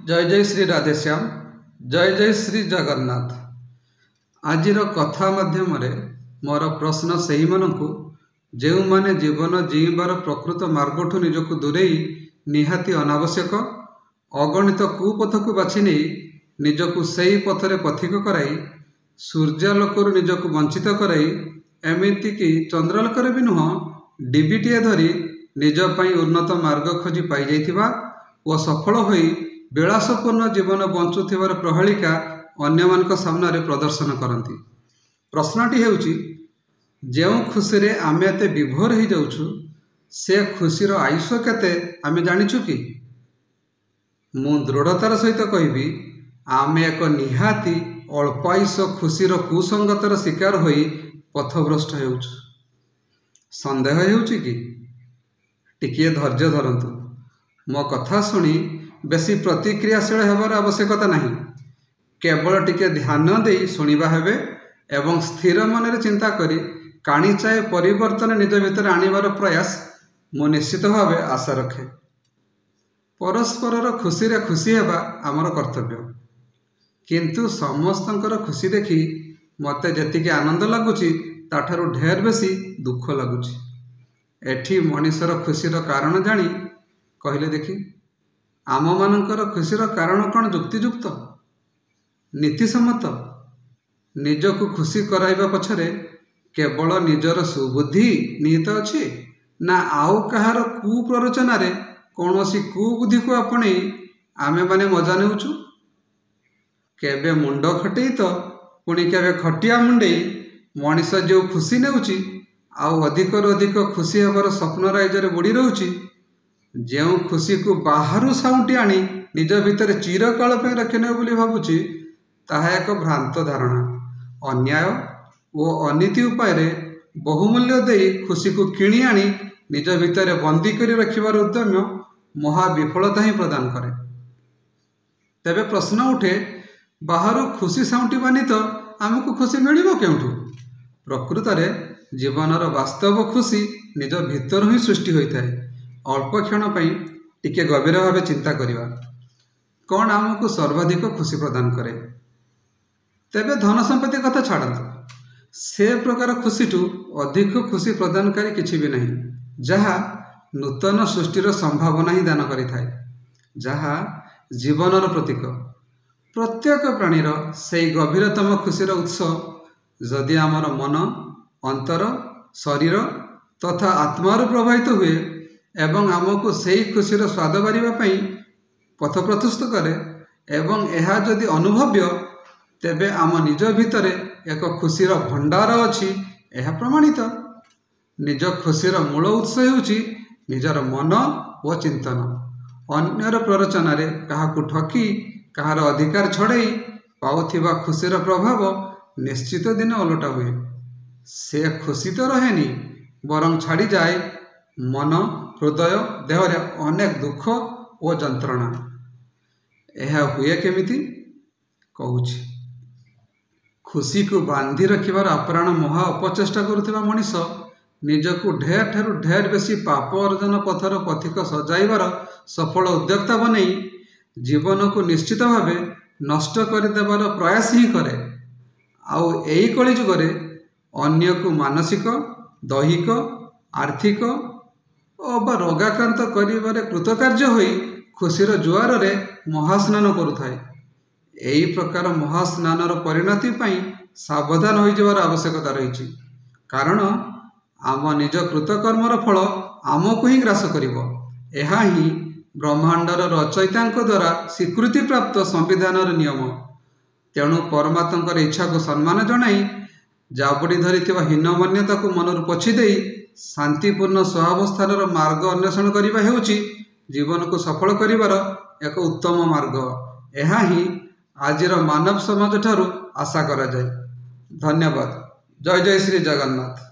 जय जय श्री राधेश्याम। जय जय श्री जगन्नाथ। आजिर कथा माध्यम मोर प्रश्न से मानू जो माने जीवन जीवार प्रकृत मार्गठू निजक दूरे निहाती अनावश्यक अगणित कुपथ को बाछि नहीं निजक से पथरे पथिक कराई सूर्यालोक निजक वंचित कराई एमतीक चंद्रालोक भी नुह डिबिटे धरी निजपाई उन्नत मार्ग खोजी पाई जाइथिबा व सफल होई विलासपूर्ण जीवन बंचुथिबार प्रहेलिका अन्यमानक सामने प्रदर्शन करती। प्रश्नटी हेउची जो खुशी रे आमे एते विभोर हो जाउछु से खुशीर आयुष केते आमे जानिछु कि? मु दृढ़तार सहित कहबी आमे एक निहाती अल्प आयुष खुशीर कुसंगतर शिकार होई पथभ्रष्ट हेउछु। संदेह हेउची कि? टिकिए धैर्य धरंतु। मो कथा सुनी बेसी प्रतिक्रियाशील हेबार आवश्यकता नहीं, केवल टिके ध्यान दे शुणिबा हेबे एवं स्थिर मन रे चिंता करी काणीचाए परिवर्तन निज भितर आनिबार प्रयास मु निश्चित भाव आशा रखे। परस्पर खुशी रे खुशी हेबा आमर कर्तव्य, किंतु समस्तंकर खुशी देखी मते जेतिके आनंद लगुची ताठारु ढेर बेसी दुख लगुची। एठी मनीषर खुशीर कारण जानी कहले देखी आम मानकर खुशीर कारण कौन जुक्तियुक्त नीतिसम्मत? निजक खुशी कराइबा पछरे केवल निजर सुबुद्धि निहित अछि ना आउ कहार कुप्ररोचना कौनसी कुबुद्धि को आपणे आमे माने मजा नेउछु? केबे मुंड खटेई तो पुणी केबे खटिया मुंडे मनीष जो खुशी नेउची आउ अधिकरु अधिक खुशी हेबार स्वप्न राइजरे बुड़ी रहूची। जो खुशी को बाहरु साउंटी आनी निज भितर चिरकाल पे रखने बोली भावुची ताहा एक भ्रांत धारणा। अन्याय और अनीति उपाय बहुमूल्य दे खुशी को किणी आनी निज भितर बंदी करी रखिबार उद्यम महाविफलता ही प्रदान करे। तेबे प्रश्न उठे बाहरु खुशी साउंटी बानी तो आमको खुशी मिलिबो केउठु? प्रकृत में जीवनर वास्तव खुशी निज भितर ही सृष्टि होता है। अल्प क्षण टिके गभीर भाव चिंता करिबा कौन आमको सर्वाधिक खुशी प्रदान करे? तेबे धन संपत्ति कथा छाड़त, से प्रकार खुशीठू अधिक खुशी प्रदानकारी किछि भी नहीं, जहाँ नूतन सृष्टिर संभावना ही दान करिथाए, जहाँ जीवनर प्रतीक। प्रत्येक प्राणीर से गभीरतम खुशीर उत्स जदि आमर मन अंतर शरीर तथा आत्मार प्रभावित हुए एवं आमको सही खुशीर स्वाद बारिबा पई पथ प्रशस्त करे एवं यह जदि अनुभव्य तेबे आम निज भितर एक खुशीर भंडार अछि यह प्रमाणित। निज खुशीर मूल उत्स हेउची निजर मन व चिंतन। अन्यर प्ररोचन काहाकू ठकी कहार अधिकार छड़ाई पाउथिबा खुशीर प्रभाव निश्चित दिन ओलटा हुए। से खुशी तो रहेनी बरं छाड़ी जाए मन हृदय देहरे अनेक दुख और जंत्रणा। यह हुए केमिति कहूछि? खुशी को बांधि रखिबार आप्राण महा अपचेष्टा करुथिबा मनीष निजकू ढेर ठारू ढेर बेसी पाप अर्जन पथर पथिक सजाइबार सफल उद्योक्ता बनई जीवन को निश्चित भावे नष्ट करदेवार प्रयास ही करे। आउ एई कली जुगरे अन्य को मानसिक दैहिक आर्थिक और रोगाक्रांत करिबारे कृतकार्य होई खुशीर जुआर रे महास्नान करुथाए। एई प्रकार महास्नानर परिणति पई सावधान हो जावार आवश्यकता रही, कारण आम निज कृतकर्मर फल आमको ही ग्रास करिवो। एहा ही ब्रह्मांडर रचयितांक द्वारा स्वीकृति प्राप्त संविधानर नियम। तेणु परमात्मार इच्छा को सम्मान जनाई जाबड़ी धरी हीनमान्यता को मनर पोछि देई शांतिपूर्ण स्वावस्थान मार्ग अन्वेषण करने हेउची जीवन को सफल करिवार एक उत्तम मार्ग। यह ही आजिर मानव समाज ठारू आशा करा जाए। धन्यवाद। जय जय श्री जगन्नाथ।